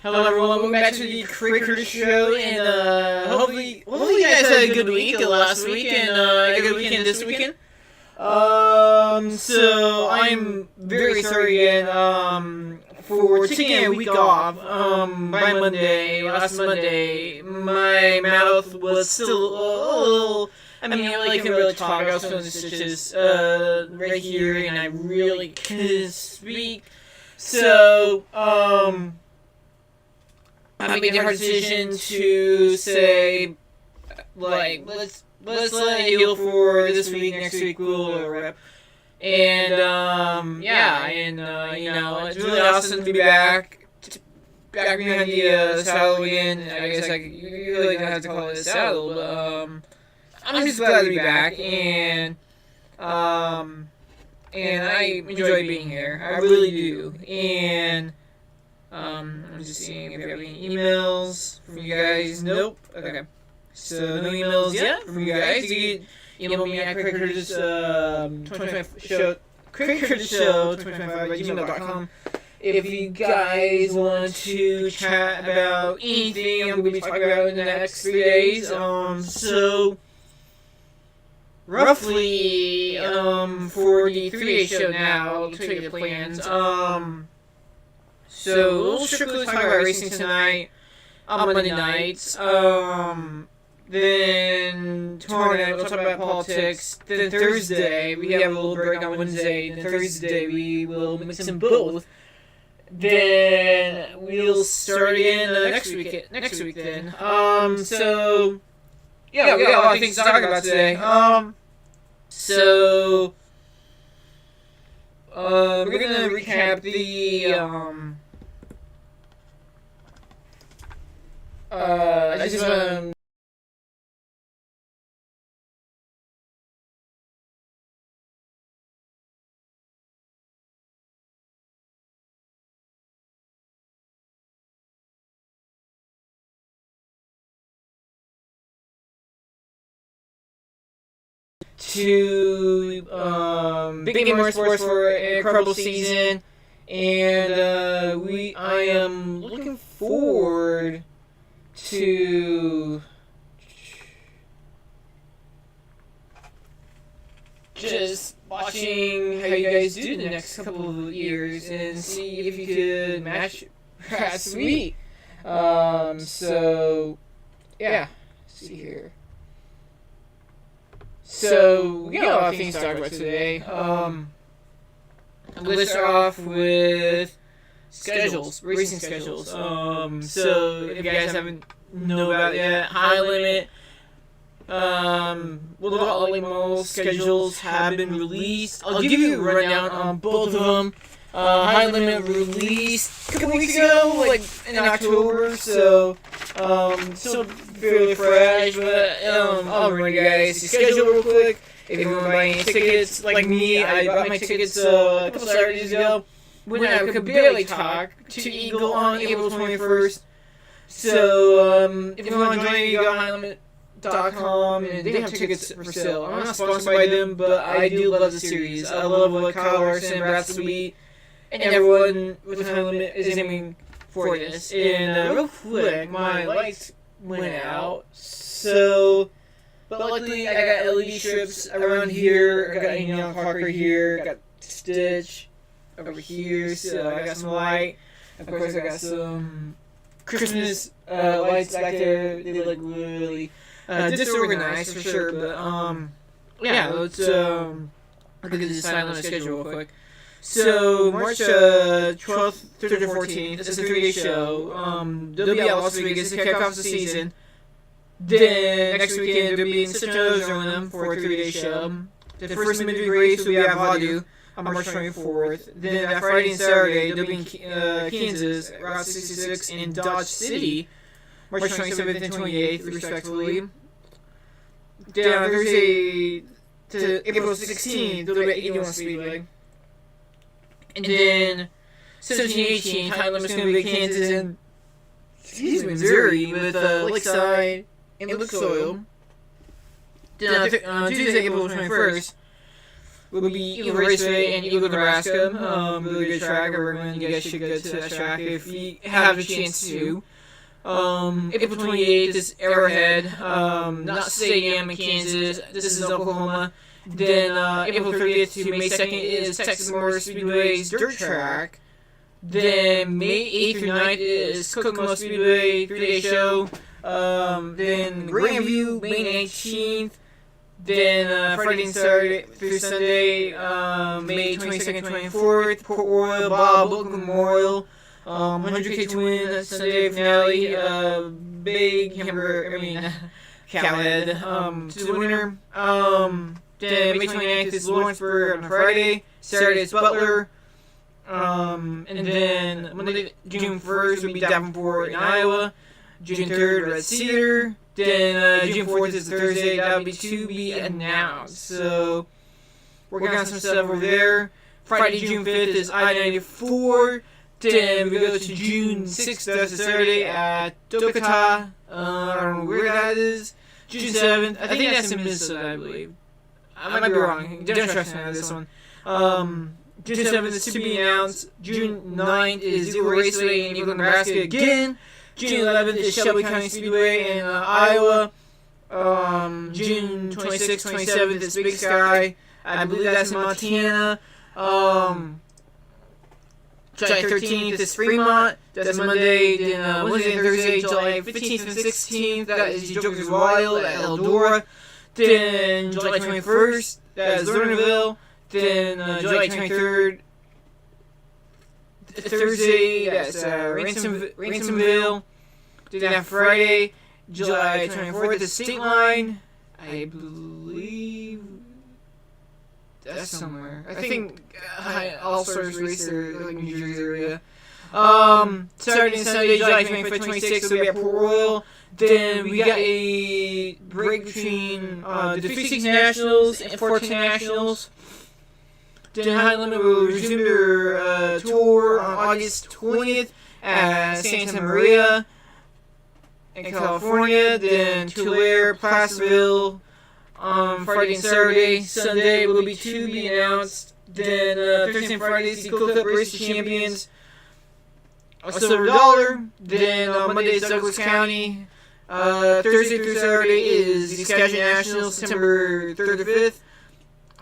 Hello everyone, welcome back to the Kraig show, and hopefully you guys had a good week last week, and a good weekend this weekend. So I'm very sorry again, for taking a week off. By last Monday, my mouth was still a little, I couldn't really talk. I was feeling the stitches, right here, and I really couldn't speak. So, I made the hard decision to say, like, let's let it heal for this week. Next week we'll rep. And it's really awesome to be back behind the saddle again. I guess you really don't have to call it a saddle, but I'm just glad to be back, and I enjoy being here. I really do, and. I'm just seeing if you have any emails from you guys. Nope. Okay. So no emails yet from you guys. You can email me at kraigcurtisshow2025@gmail.com if you guys want to chat about anything I'm going to be talking about in the next 3 days. So roughly for the 3-day show now, I'll tell you the plans. So we'll strictly talk about racing tonight on Monday nights. Then tomorrow night we'll talk about politics. Then Thursday we have a little break on Wednesday. Then Thursday we will mix them both. Then we'll start again next week. Then. So yeah, we got a lot of things to talk about today. So we're gonna recap the I just want to big game motorsports for an incredible season, and I am looking forward to just watching how you guys do the next couple of years and see if you could match past week. So yeah, let's see here. So we got a lot of things to talk about today. I'm gonna start off with racing schedules. So if you guys haven't know about it yet, High Limit, all schedules have been released. I'll give you a rundown on both of them. High Limit released a couple weeks ago, like in October, so still fairly fresh, but I'll run you guys the schedule real quick. If you want to buy any tickets, like me, I bought my tickets a couple Saturdays ago when I could barely talk to Eagle on April 21st. So if you want to join me, go to highlimit.com, and they have tickets for sale. I'm not sponsored by them, but I do love the series. I love what Kyle Larson, Brad Sweet, and everyone with High Limit is aiming for this. And real quick, my lights went out, so but luckily I got LED strips around here. I got a neon clock right here. I got Stitch over here, so I got some light. Of course, I got some Christmas lights back there. They look really disorganized for sure, but yeah, let's look at this silent schedule real quick. So March 12th through the 14th is a 3-day show. They'll be at Las Vegas to kick off the season. Then next weekend they'll be in Arizona for a 3-day show. The first midweek race will be at Vadu on March 24th. Then that Friday and Saturday they'll be in Kansas, Route 66, and Dodge City, March 27th and 28th respectively. Then on Thursday to April 16th they'll be at 81 Speedway. And then 17-18, High Limit's going to be Kansas and Missouri with Lakeside and Lucas Oil. Then on Tuesday, April 21st, will be Eagle Raceway in Eagle, Nebraska. Really good track. I recommend you guys should go to that track if you have a chance to. April 28th is Arrowhead, not Stadium in Kansas. This is Oklahoma. Then April 30th to May 2nd is Texas Motor Speedway's dirt track. Then May 8th through 9th is Kokomo Speedway 3-day show. Then Grandview, May 19th. Then Friday and Saturday through Sunday, May 22nd, 24th, Port Royal, Bob Wilk Memorial. 100K Twin Sunday finale. Big hamburger, cowhead to the winner. Then May 29th is Lawrenceburg on Friday. Saturday is Butler. And then Monday, June 1st would be Davenport in Iowa. June 3rd, Red Cedar. Then June 4th is the Thursday. That would be to be announced. So working on some stuff over there. Friday, June 5th is I-94. Then we go to June 6th, that's a Saturday at Dokata. I don't know where that is. June 7th, I think that's in Minnesota, I believe. I might be wrong. Don't trust me on this one. June 7th is to be announced. June 9th is Eagle Raceway in Eagle, Nebraska again. June 11th is Shelby County Speedway in Iowa. June 26th, 27th is Big Sky. I believe that's in Montana. July 13th is Fremont. That's Monday. Then Wednesday and Thursday, July 15th and 16th, that is Joker's Wild at Eldora. Then July 21st, that is Lernerville. Then July 23rd, Thursday, that's Ransomville. Then Friday, July 24th is State Line. I believe that's somewhere. I think All-Stars Racer, like New Jersey area. Saturday and Sunday, July 25th, 26th, will be at Port Royal. Then we got a break between the 56 Nationals and 14 Nationals. Then High Limit will resume their tour on August 20th at Santa Maria in California. Then Tulare, Placerville on Friday and Saturday. Sunday will be to be announced. Then Thursday and Friday is the Cool Cup Race Champions. A silver dollar. Then Monday is Douglas County. Thursday through Saturday is the Skagit Nationals, September 3rd to 5th.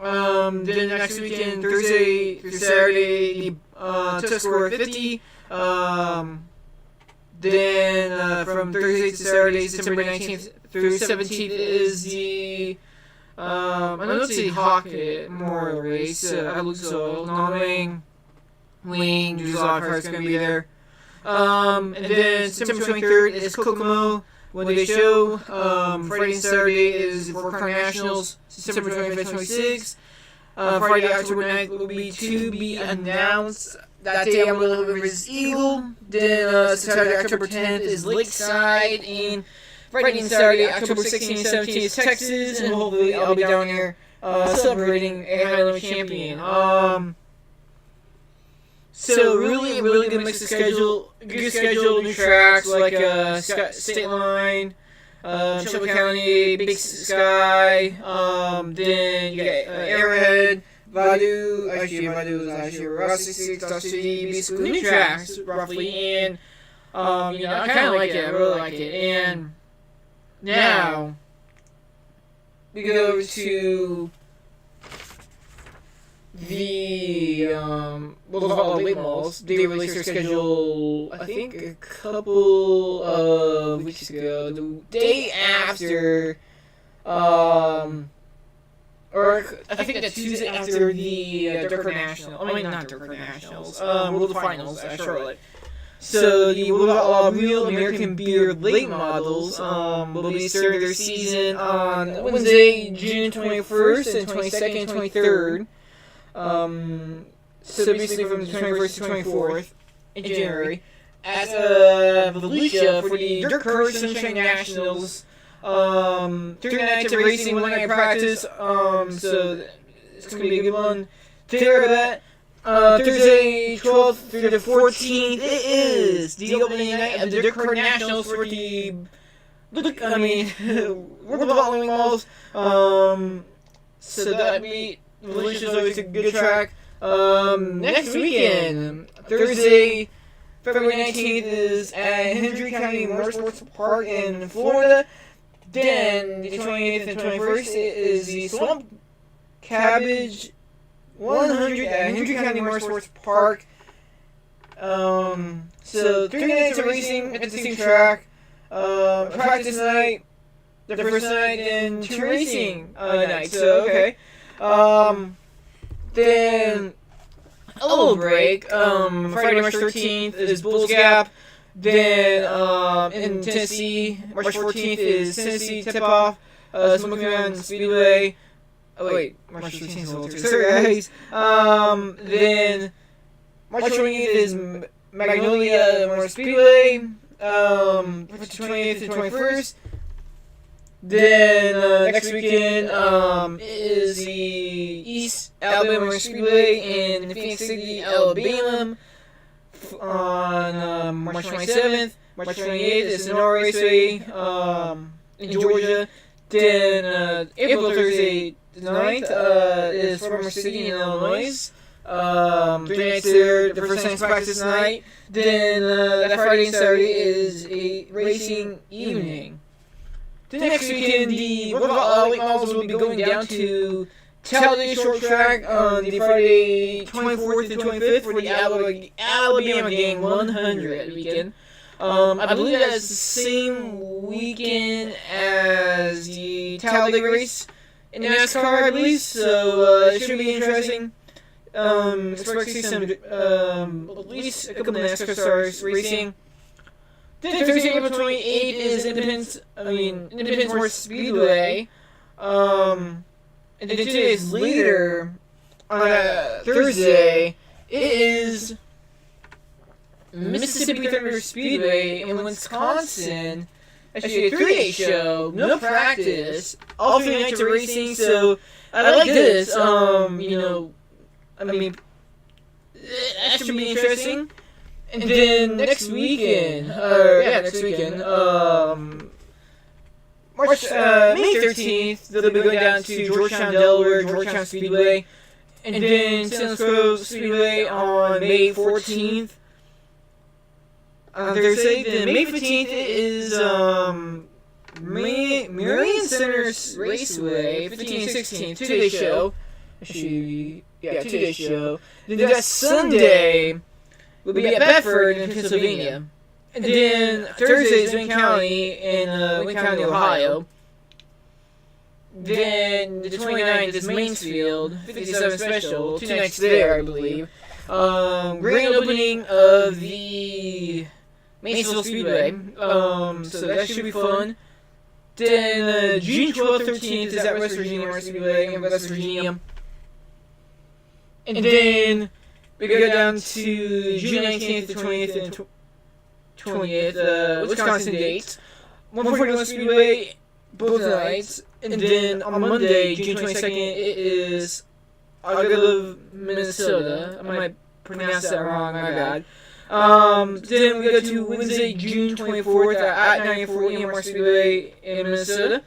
Then next weekend, Thursday through Saturday, the Tuscarora 50. Then from Thursday to Saturday, September 19th through 17th is the I know it's the Hawk Memorial Race. I look so knowing Wayne, there's a lot of cars going to be there. And then September 23rd is Kokomo. One-day show. Friday and Saturday is the Fort Crown Nationals, September 25th, 26th. Friday, October 9th will be to be announced. That day I'm going to visit Eagle. Then Saturday, October 10th is Lakeside. And Friday and Saturday, October 16th and 17th is Texas. And hopefully I'll be down here celebrating a High Limit champion. So really good mix of schedule, good schedule, new tracks like State Line, Shelby County, Big Sky, then you got Arrowhead, Vadu is actually Route 66, Dodge City, basically new tracks roughly, and I kind of like it, I really like it, and now we go over to the late malls. They released their schedule, I think, a couple of weeks ago. The day after, or I think the Tuesday after the Darker National. I mean, not Darker Nationals. World Finals at Charlotte. So the Real American Beer late models will be starting their season on Wednesday, June 21st and 22nd and 23rd. So basically from the 21st to 24th in January at Volusia for the Dirt Car Sunshine Nationals. 3 nights of racing, 1 night of practice. So it's gonna be a good one. Take care of that. Thursday 12th through the 14th, it is the opening night of the Dirt Car Nationals for the World of Outlaw Malls. So that'd be Valencia is always a good track. Next weekend, Thursday, February 19th, is at Hendry County Motorsports Park in Florida. Then, the 28th and 21st is the Swamp Cabbage 100 at Hendry County Motorsports Park. So 3 nights of racing at the same track. Practice night, the first night, and 2 racing nights. So okay. Then a little break. Friday, March 13th is Bulls Gap. Then in Tennessee, March 14th is Tennessee Tip-Off, Smoky Mountain Speedway. Oh wait, March 13th is a little too. Sorry guys. Then March 20th is Magnolia Motor Speedway. March 20th and 21st. Then next weekend is the East Alabama Motor Speedway in Phoenix City, Alabama. On March 27th, March 28th is Sonora Raceway in Georgia. Then April Thursday 9th is Farmer City in Illinois. 3 nights there. The first night's practice night. Then that Friday and Saturday is a racing evening. The next weekend, the late models will be going down to Talladega Short Track on the Friday 24th and 25th for the Alabama Game 100 weekend. I believe that's the same weekend as the Talladega race in NASCAR, I believe. So it should be interesting. Expect to see some, at least a couple of NASCAR stars racing. Then Thursday, April 28th is Independence Motor Speedway. And then 2 days later, on Thursday, it is Mississippi Thunder Speedway in Wisconsin. Actually, a 3-day show, no practice, all 3 nights of racing. So I like this. That should be interesting. And then next weekend, May 13th, they'll be going down to Georgetown, Delaware, Georgetown Speedway, and then San Grove Speedway on May 14th. On Thursday, then May 15th is Marion Center Raceway, 15th and 16th, 2-day show. Actually, 2-day show. Then that Sunday will be at Bedford in Pennsylvania. And then Thursday is Wayne County in Wayne County, Ohio. Then the 29th is Mansfield, 57 Special, 2 nights there, I believe. Grand opening of the Mansfield Speedway, so that should be fun. Then June 12th, 13th is at West Virginia Motor Speedway in West Virginia. And then we go down to June 19th to 20th and 20th, Wisconsin dates. 141 Speedway, both nights. And then on Monday, June 22nd, it is Augusta, Minnesota. I might pronounce that wrong, my bad. Then we go to Wednesday, June 24th at 94 EMR Speedway in Minnesota.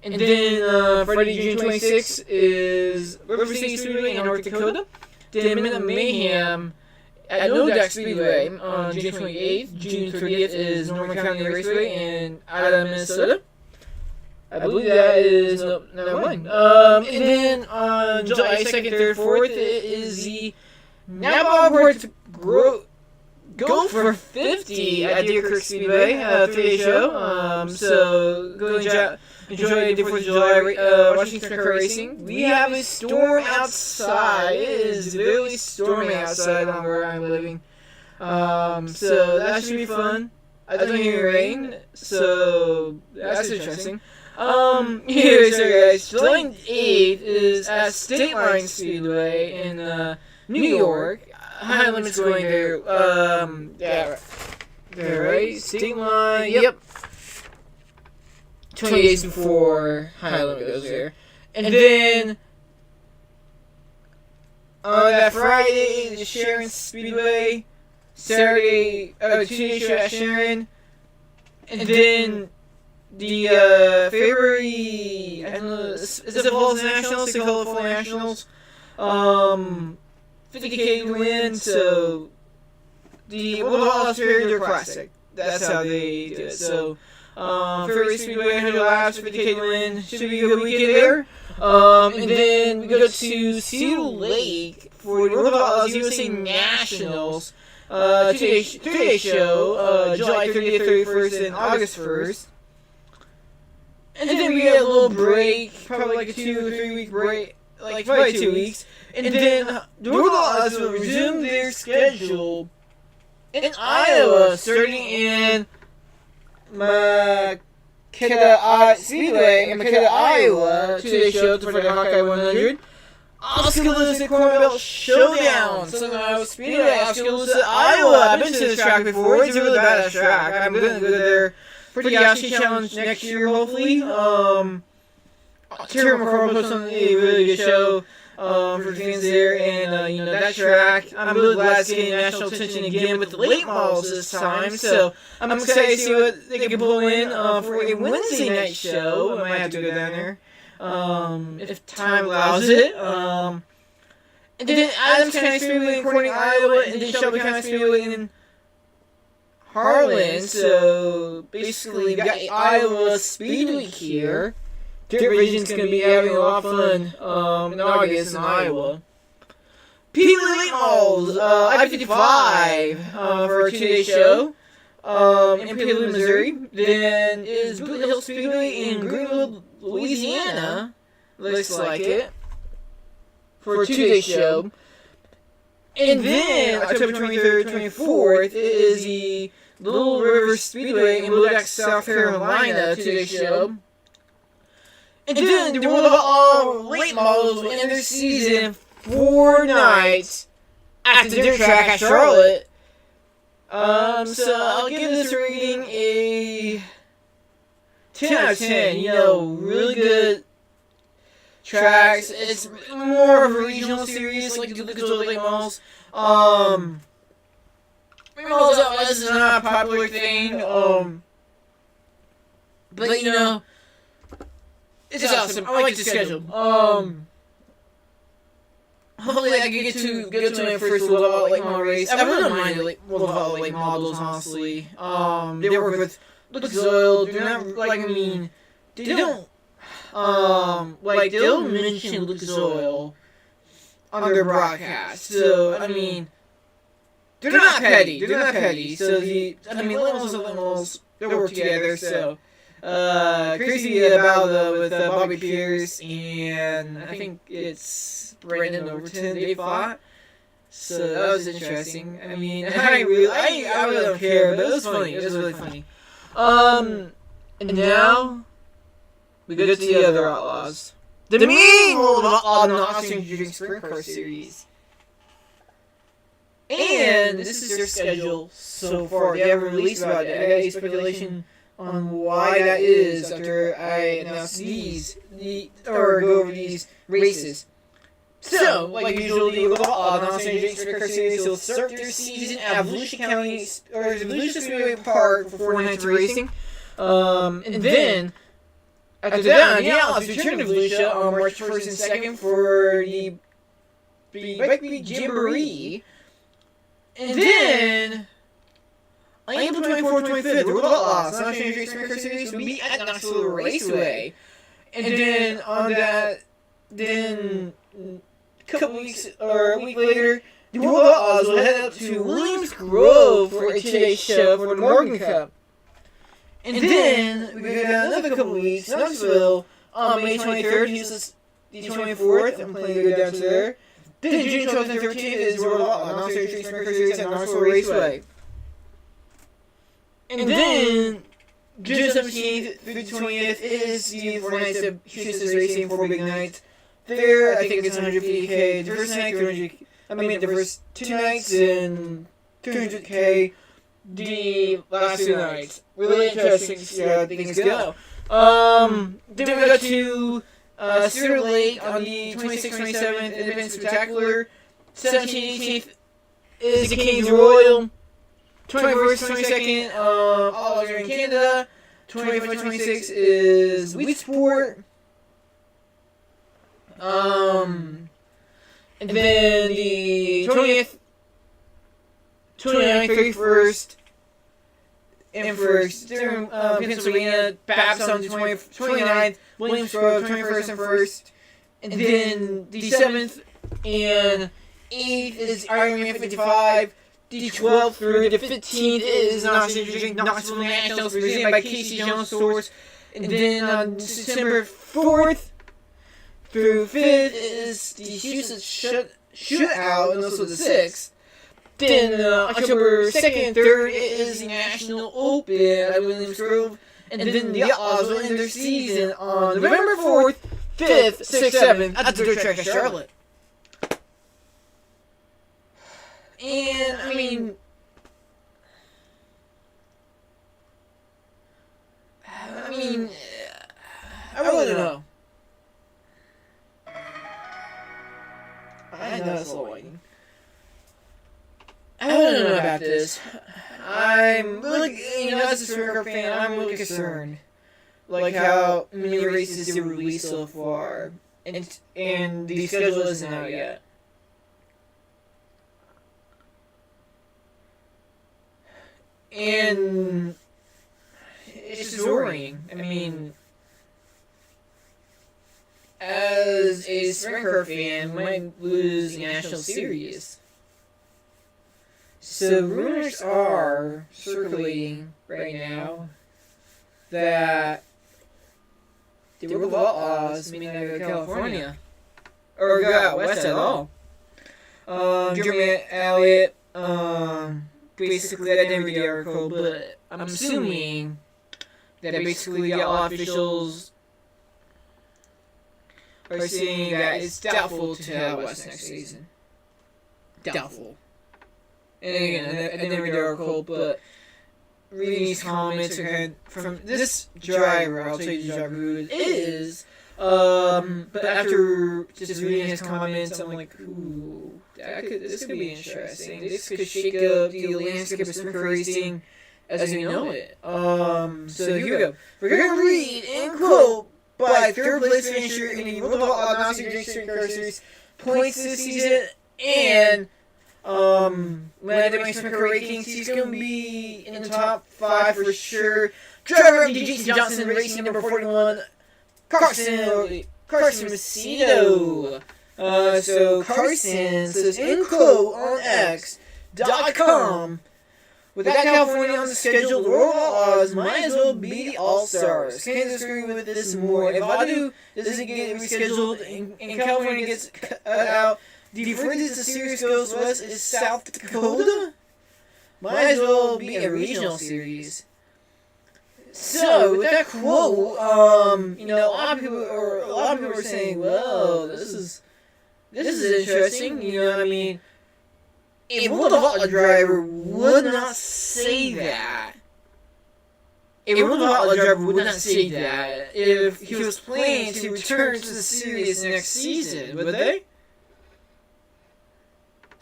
And then Friday, June 26th is River City Speedway in North Dakota. Then Minute Mayhem at No Duck Speedway on June 28th. June 30th is Norman County Raceway in Ida, Minnesota. I believe that is another one. And then on July 2nd, 3rd, 4th, it is the Napa Airport Go for 50 at Deer Creek Speedway, 3-day show. So go enjoy the 4th of July Washington car racing. We have a storm outside. It is really stormy outside on where I'm living. So that should be fun. I don't hear rain, so that's interesting. Here, so guys, July 8th is at State Line Speedway in New York. High Limit's going there. Right? State Line, yep. 20 days before High Limit goes there. And then on that Friday is Sharon Speedway. Saturday, 2-day show at Sharon. And then the February, I don't know, is it Falls Nationals? They call it Fall Nationals. 50K to win, so the World of Outlaws Fair Classic. That's how they do it. So, Fairway Speedway, 100 laps, 50K to win. Should be a good weekend there. And then we go to Cedar Lake for the World of Outlaws USA Nationals. 2-day show, July 30th, 31st, and August 1st. And then we get a little break, probably like a 2 or 3 week break, like probably 2 weeks. And then the World of Outlaws will resume their schedule in Iowa, starting in Makeda Speedway in Makeda, Iowa. 2-day show for the Hawkeye 100. Oskaloosa Corn Belt Showdown. So Iowa Speedway, Oskaloosa, Iowa. I've been to this track before. It's a really badass track. I'm going to go there for the Yashi Challenge next year, hopefully. Terry McCarl puts on a really good show for fans there, and that track, I'm really glad it's getting national attention again with the late models this time. So I'm excited to see what they can pull in for a Wednesday night show. I might have to go down there if time allows it. And then Adams County Speedway in Corning, Iowa, and then Shelby County Speedway in Harlan. So basically, we got Iowa Speed Week here. Dirt Region's going to be having a lot of fun in August in Iowa. Peely Late Models, I-55 for a 2-day show in Peely, Missouri. Then is Boot Hill Speedway in Greenwood, Louisiana. Looks like it. For a 2-day show. And then October 23rd, 24th is the Little River Speedway in Modoc, South Carolina, 2-day show. And then the World of Outlaws late models will end their season 4 nights at the dirt track at Charlotte. So I'll give this rating a 10 out of 10. Really good tracks. It's more of a regional series like the Lucas Oil late models. Late models out west is not a popular thing. But it's awesome. I like the schedule. Hopefully I can get to my first World of Outlaws late model race. I really don't mind the World of Outlaws late models, honestly. They work with Lucas Oil. They're not they don't they'll mention Lucas Oil on their broadcast. So they're not petty. They're not petty. So late models and late models, they work together. So. Crazy about with Bobby Pierce and I think it's Brandon Overton they fought, so that was interesting. I really don't care, but it was funny. It was really funny. And now we go to the other Outlaws, the main World of Outlaws non-Austrian Drink Sprint Car Series. And this is their schedule so far. They haven't released about it. I got a speculation on why that is after I announce go over these races. So, like usual, the non-Austrian Drink Sprint Car Series will start their season at Volusia Speedway Park for 4 nights of racing. And then after that, the Outlaws return to Volusia on March 1st and 2nd for the Bike Week Jamboree. And then on April 24th, 25th, the World of Outlaws non-Austrian Drink Sprint Car Series will be at Knoxville Raceway. And then on that, a couple weeks or a week later, the World of Outlaws will head up to Williams Grove for a 2-day show for the Morgan Cup. And then we go down another couple weeks, Knoxville on May 23rd, uses the 24th. I'm planning to go down to there. Then June 12th and 13th is the World of Outlaws non-Austrian Drink Sprint Car Series at Knoxville Raceway. And then June 17th through the 20th is the 4 nights of Houston's Racing, 4 big nights. There, I think it's 150K. The first night, the first 2 nights and 200K. The last 2 nights. Really interesting to see how things go. Then we go to Cedar Lake on the 26th, 27th Independence Spectacular. 17th, 18th is the Kings Royal. 21st, 22nd, all over in Canada. 25th, 26th is Wheat Sport. And then the 20th, 29th, 31st, and first, during Pennsylvania, Babs on the 29th, Williams Grove, 21st and 1st. And then the 7th and 8th is Ironman 55. The 12th through the 15th is Knoxville Nationals presented by Casey Jones Stores. And then on December 4th through 5th is the Houston Shootout, and also the 6th. Then October 2nd and 3rd is the National Open at Williams Grove. And then the Outlaws will end their season on November 4th, 5th, 6th, 7th at the Dirt Track of Charlotte. And, I mean, I really don't know. I know it's lighting. I don't know about this. I'm really, as a sprint car fan, I'm really concerned. Like how many races they released so far. And the schedule isn't out yet. And it's just worrying. I mean, as a sprint car fan, we might lose the National Series. So rumors are circulating right now that the World of Outlaws may not go to California. Or go out west at all. Jeremy Elliott, basically, I didn't read the article, but I'm assuming that basically the Outlaw officials are saying that it's doubtful to head west next season. Doubtful. And again, I didn't read the article, but reading these comments from this driver, I'll tell you the driver who it is. But after just reading his comments, I'm like, ooh, this could be interesting. This could shake up the landscape of sprint car racing as we know it. So here we go. We're going to read and quote by third place finisher in the World of Outlaw Nazi Sprint Car Series points this season, and when I did my sprint car rankings, he's going to be in the top 5 for sure. Driver of the Jason Johnson Racing number 41, Carson Macedo. So Carson says, in quote on X.com, without California on the schedule, the World Outlaws might as well be the All-Stars. Can't disagree with this more. If Vadu doesn't get rescheduled and California gets cut out, the furthest the series goes west is South Dakota. Might as well be a regional series. So with that quote, a lot of people are saying, "Well, this is interesting." You know what I mean? A World of Outlaw driver would not say that. A World of Outlaw driver would not say that if he was planning to return to the series next season, would they?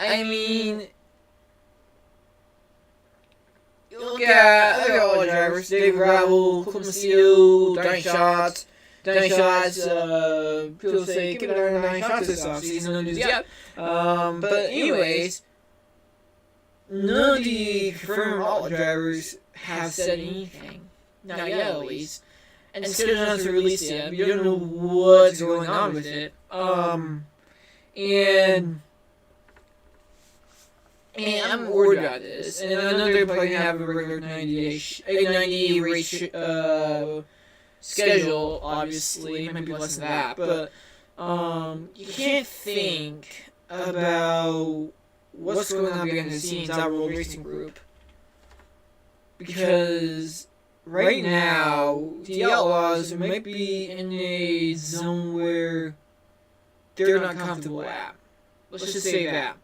I mean, look at other Outlaw drivers: Dave Gravel, Clint Macedo, Donnie Schatz. People say, "Give it another 9 shots this offseason." No news yet. But anyways, none of the confirmed Outlaw drivers have said anything. Not yet, at least. And still not released yet. We don't know what's going on with it. And I'm worried about this. And I know they're probably going to have a regular 90 race schedule, obviously. It might be less than that. But you can't think about what's going on behind the scenes at World Racing Group. Because right now, the Outlaws might be in a zone where they're not comfortable at. Let's just say that.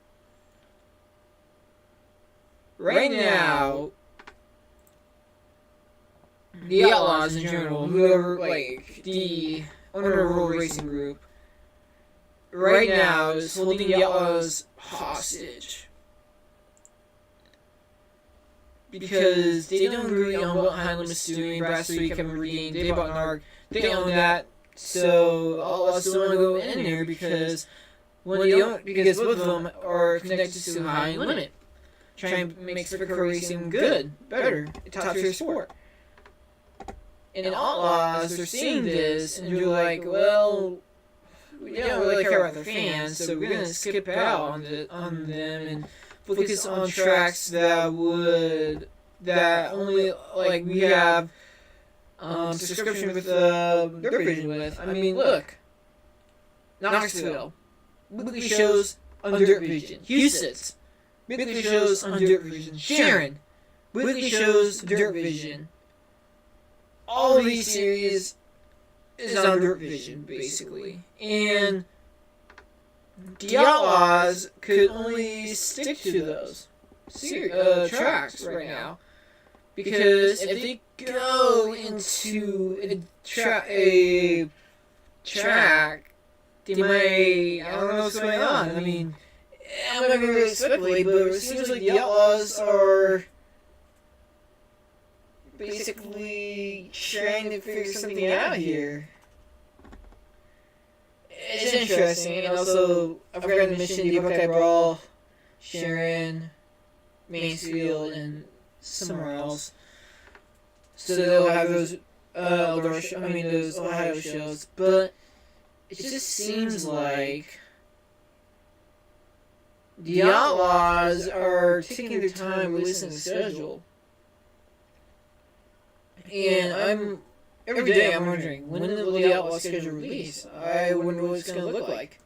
Right now, the Outlaws in general, whoever, like, the owner of World Racing Group, right now is holding the Outlaws hostage. Because they don't agree on what Heinlein is doing, Bradstreet, Kevin Verdeen, Dave Botnark, they own that, so Outlaws don't want to go in there because because both of them are connected to high limit. Trying to make supercar racing good, better, top tier sport. And Outlaws are seeing this and they're like, well, we don't really care about their fans, so we're gonna skip out on them and focus on tracks that only like we have subscription with Dirt Vision with. I mean, look, Knoxville, weekly shows on Dirt Vision. Houston's weekly shows on Dirt Vision. Sharon, weekly shows Dirt Vision. All of these series is on Dirt Vision, basically. And the Outlaws could only stick to those tracks right now. Because if they go into a track, they might, I don't know what's going on. I mean, I'm not going to really speculate, but it seems like the Outlaws are basically trying to figure something out here. It's interesting, and also, I forgot to mention the Buckeye Brawl, Sharon, Mansfield, and somewhere else. So they'll have those those Ohio shows, but it just seems like the Outlaws are taking their time releasing the schedule. And every day I'm wondering, when will the Outlaw schedule release? I wonder what it's going to look like.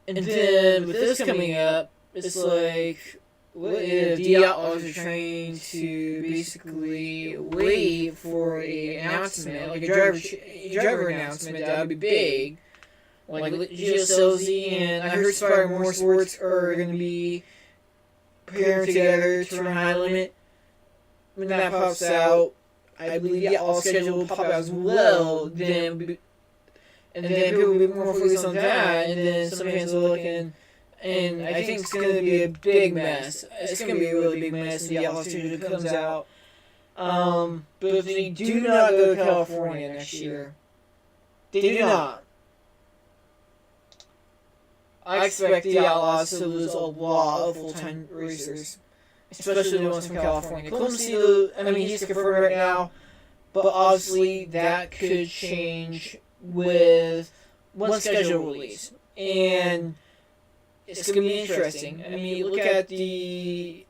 And then with this coming up, it's like, what if the Outlaws are trying to basically wait for an announcement, like a driver announcement that would be big, like Gio Scelzi and I heard Inspire Motorsports are going to be pairing together to run high limit. When that pops out, I believe the Outlaw schedule will pop out as well. And then people will be more focused on that, and then some fans will look and I think it's going to be a big mess. It's going to be a really big mess when the Outlaw schedule comes out. But if they do not go to California next year, they do not. I expect the Outlaws to lose a lot of full-time racers. Especially the ones from California. He's confirmed right now, but obviously that could change with one schedule release. And it's going to be interesting. I mean, look at it's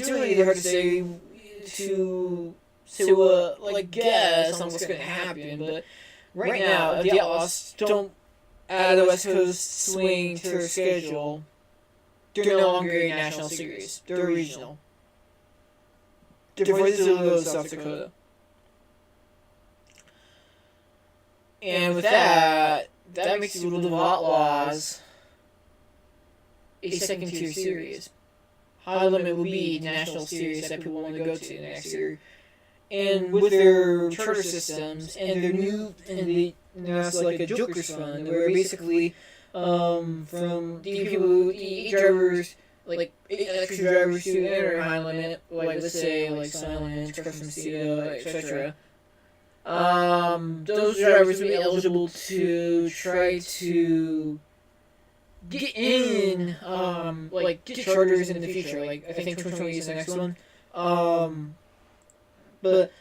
really hard to say guess on what's going to happen, but right now, if the Outlaws don't add the West Coast swing to their schedule, they're no longer a national series. They're regional. They're forced to go to South Dakota. And with that makes the World of Outlaws a second-tier series. High Limit will be the national series that people want to go to next year. And with their charter systems and their new, it's like a Joker's Fund, where basically from the drivers, like extra drivers who enter high limit, like let's say like Silent, Custom Steel, etc. Those drivers will be eligible to try to get in, get charters in the future. Like I think 2020 is the next one. But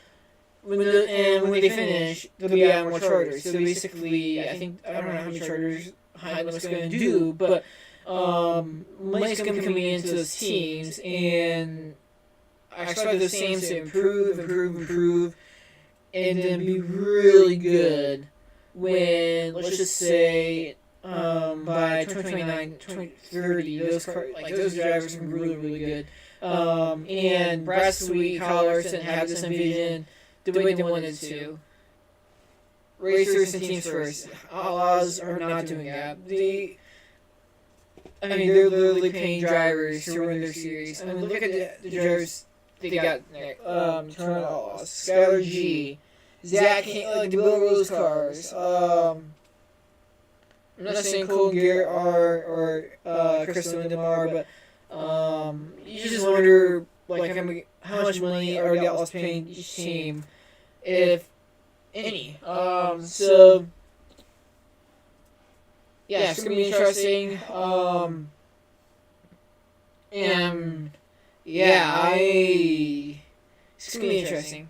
when they finish, there'll be more charters. So basically, I don't know how many charters High Limit's going to do, but money's going to be coming into those teams, and I expect those teams to improve, and then be really good when, let's just say, by 2029, 2030, those drivers can be really, really good. And Brad Sweet, Kyle Larson have this envision the way they wanted to. Racers and teams first. Outlaws are not doing that. They're literally paying drivers to run their series. I mean, look at the drivers they got Toronto Outlaws. Skylar G, Zach, the Bill Rose cars. I'm not saying Cole Garrett or Chris Windemar, but you just wonder how much money are the Outlaws paying each team, if any. So yeah, it's gonna be interesting. And yeah, it's gonna be interesting.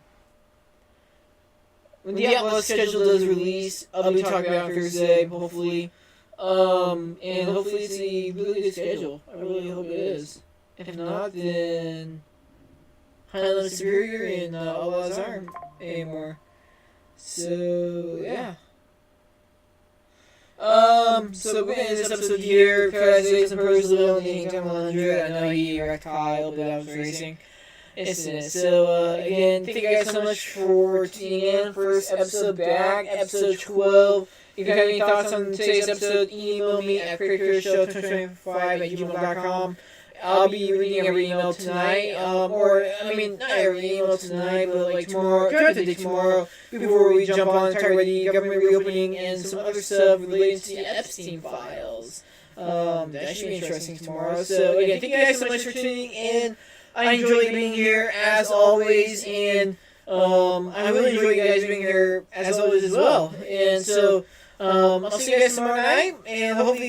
When the Atlas schedule does release, I'll be talking about it on Thursday, hopefully. And hopefully it's a really good schedule. I really hope it is. If not, then Highland Superior and all odds aren't anymore. So yeah. So we're gonna end this episode here. Congratulations on Percival on the Hangtime 100. I know he wrecked Kyle, but I was racing. So again, thank you guys so much for tuning in. First episode back, episode 12. If you have any thoughts on today's episode, email me at kraig2025@gmail.com. I'll be reading every email tonight, not every email tonight, but like tomorrow, try to take tomorrow, before we jump on, talk about the government reopening and some other stuff related to the Epstein files. That should be interesting tomorrow. So again, thank you guys so much for tuning in. I enjoy being here as always, and I really enjoy you guys being here as always as well. And so I'll see you guys tomorrow night, and hopefully